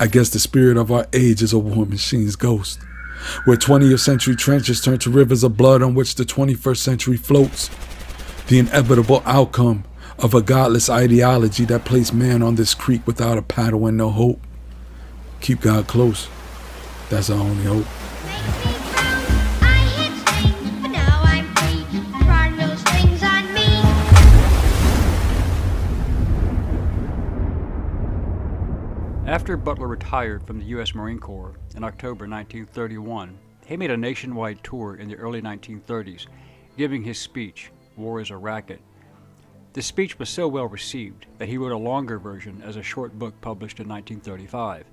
I guess the spirit of our age is a war machine's ghost, where 20th century trenches turn to rivers of blood on which the 21st century floats. The inevitable outcome of a godless ideology that placed man on this creek without a paddle and no hope. Keep God close. That's our only hope. After Butler retired from the U.S. Marine Corps in October 1931, he made a nationwide tour in the early 1930s, giving his speech, War is a Racket. The speech was so well received that he wrote a longer version as a short book published in 1935.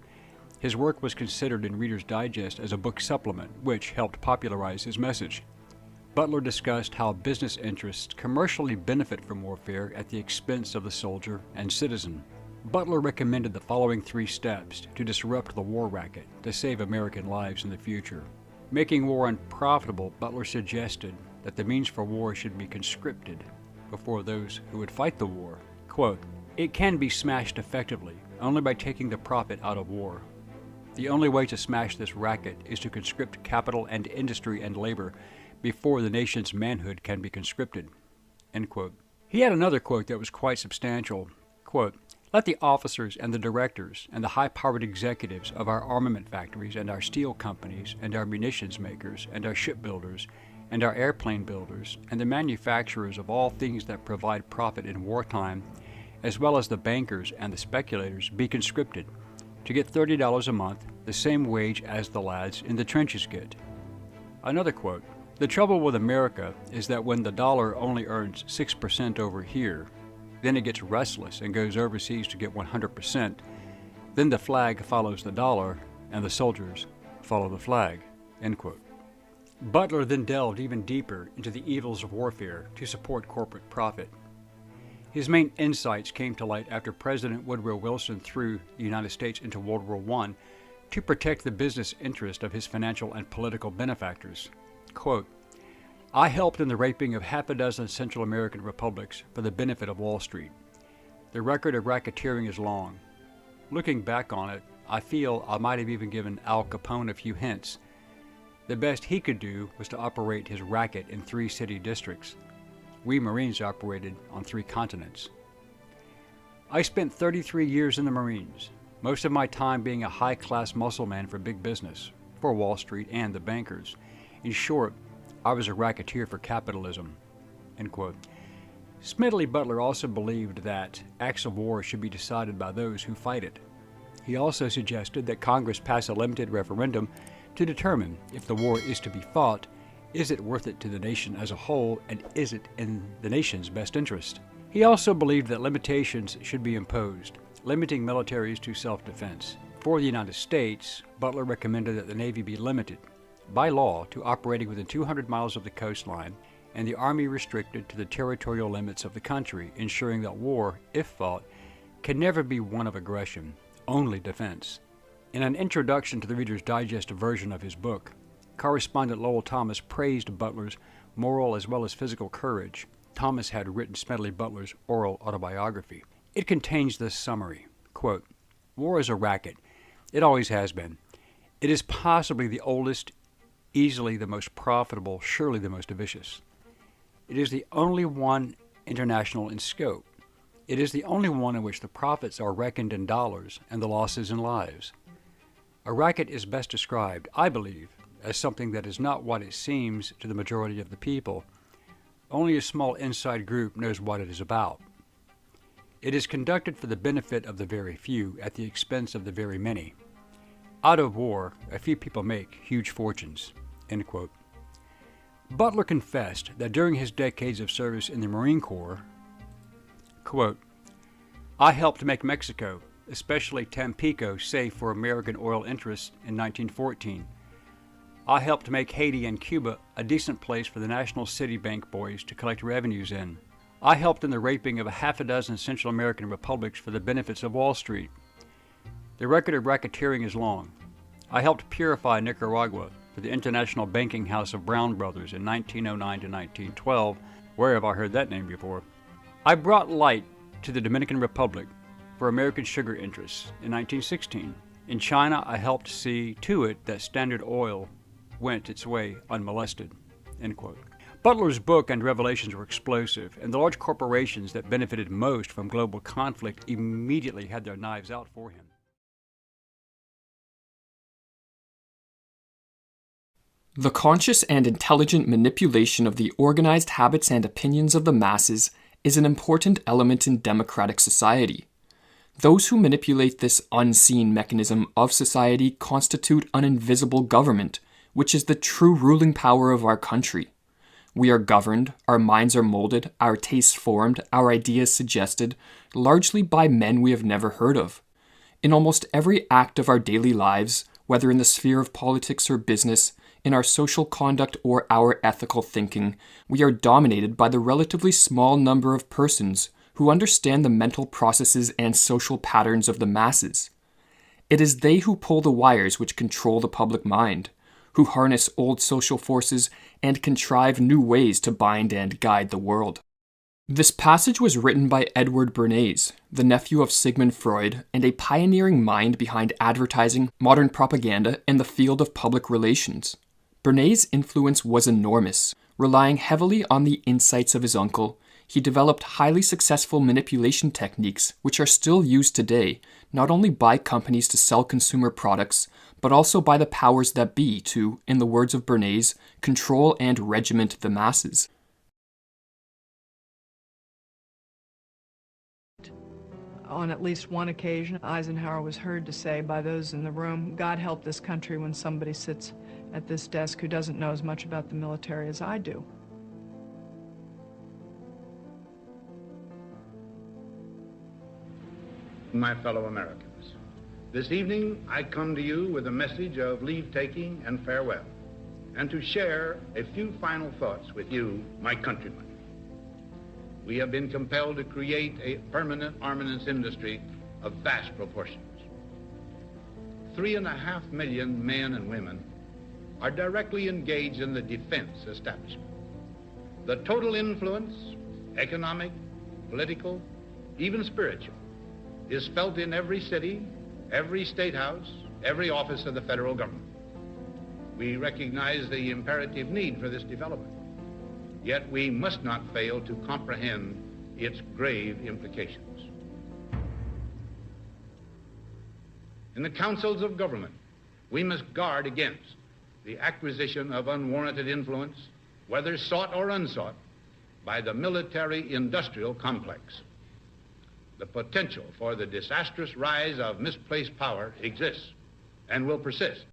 His work was considered in Reader's Digest as a book supplement, which helped popularize his message. Butler discussed how business interests commercially benefit from warfare at the expense of the soldier and citizen. Butler recommended the following 3 steps to disrupt the war racket to save American lives in the future. Making war unprofitable, Butler suggested that the means for war should be conscripted before those who would fight the war. Quote, "It can be smashed effectively only by taking the profit out of war. The only way to smash this racket is to conscript capital and industry and labor before the nation's manhood can be conscripted." End quote. He had another quote that was quite substantial. Quote, "Let the officers and the directors and the high-powered executives of our armament factories and our steel companies and our munitions makers and our shipbuilders and our airplane builders and the manufacturers of all things that provide profit in wartime, as well as the bankers and the speculators, be conscripted to get $30 a month, the same wage as the lads in the trenches get." Another quote, "The trouble with America is that when the dollar only earns 6% over here, then it gets restless and goes overseas to get 100%. Then the flag follows the dollar and the soldiers follow the flag." End quote. Butler then delved even deeper into the evils of warfare to support corporate profit. His main insights came to light after President Woodrow Wilson threw the United States into World War I to protect the business interest of his financial and political benefactors. Quote, "I helped in the raping of half a dozen Central American republics for the benefit of Wall Street. The record of racketeering is long. Looking back on it, I feel I might have even given Al Capone a few hints. The best he could do was to operate his racket in 3 city districts. We Marines operated on 3 continents. I spent 33 years in the Marines, most of my time being a high-class muscle man for big business, for Wall Street and the bankers. In short, I was a racketeer for capitalism." End quote. Smedley Butler also believed that acts of war should be decided by those who fight it. He also suggested that Congress pass a limited referendum to determine if the war is to be fought, is it worth it to the nation as a whole, and is it in the nation's best interest? He also believed that limitations should be imposed, limiting militaries to self-defense. For the United States, Butler recommended that the Navy be limited by law to operating within 200 miles of the coastline, and the Army restricted to the territorial limits of the country, ensuring that war, if fought, can never be one of aggression, only defense. In an introduction to the Reader's Digest version of his book, correspondent Lowell Thomas praised Butler's moral as well as physical courage. Thomas had written Smedley Butler's oral autobiography. It contains this summary, quote, "War is a racket. It always has been. It is possibly the oldest, easily the most profitable, surely the most vicious. It is the only one international in scope. It is the only one in which the profits are reckoned in dollars and the losses in lives. A racket is best described, I believe, as something that is not what it seems to the majority of the people. Only a small inside group knows what it is about. It is conducted for the benefit of the very few at the expense of the very many. Out of war, a few people make huge fortunes." End quote. Butler confessed that during his decades of service in the Marine Corps, quote, "I helped make Mexico, especially Tampico, safe for American oil interests in 1914. I helped make Haiti and Cuba a decent place for the National City Bank boys to collect revenues in. I helped in the raping of a half a dozen Central American republics for the benefits of Wall Street. The record of racketeering is long. I helped purify Nicaragua for the International Banking House of Brown Brothers in 1909 to 1912. Where have I heard that name before? I brought light to the Dominican Republic for American sugar interests in 1916. In China, I helped see to it that Standard Oil went its way unmolested." End quote. Butler's book and revelations were explosive, and the large corporations that benefited most from global conflict immediately had their knives out for him. The conscious and intelligent manipulation of the organized habits and opinions of the masses is an important element in democratic society. Those who manipulate this unseen mechanism of society constitute an invisible government, which is the true ruling power of our country. We are governed, our minds are molded, our tastes formed, our ideas suggested, largely by men we have never heard of. In almost every act of our daily lives, whether in the sphere of politics or business, in our social conduct or our ethical thinking, we are dominated by the relatively small number of persons who understand the mental processes and social patterns of the masses. It is they who pull the wires which control the public mind, who harness old social forces and contrive new ways to bind and guide the world. This passage was written by Edward Bernays, the nephew of Sigmund Freud and a pioneering mind behind advertising, modern propaganda, and the field of public relations. Bernays' influence was enormous. Relying heavily on the insights of his uncle, he developed highly successful manipulation techniques which are still used today, not only by companies to sell consumer products, but also by the powers that be to, in the words of Bernays, control and regiment the masses. On at least one occasion, Eisenhower was heard to say by those in the room, "God help this country when somebody sits at this desk who doesn't know as much about the military as I do." My fellow Americans, this evening I come to you with a message of leave-taking and farewell, and to share a few final thoughts with you, my countrymen. We have been compelled to create a permanent armaments industry of vast proportions. 3.5 million men and women are directly engaged in the defense establishment. The total influence, economic, political, even spiritual, is felt in every city, every state house, every office of the federal government. We recognize the imperative need for this development, yet we must not fail to comprehend its grave implications. In the councils of government, we must guard against the acquisition of unwarranted influence, whether sought or unsought, by the military-industrial complex. The potential for the disastrous rise of misplaced power exists and will persist.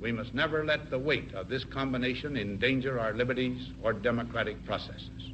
We must never let the weight of this combination endanger our liberties or democratic processes.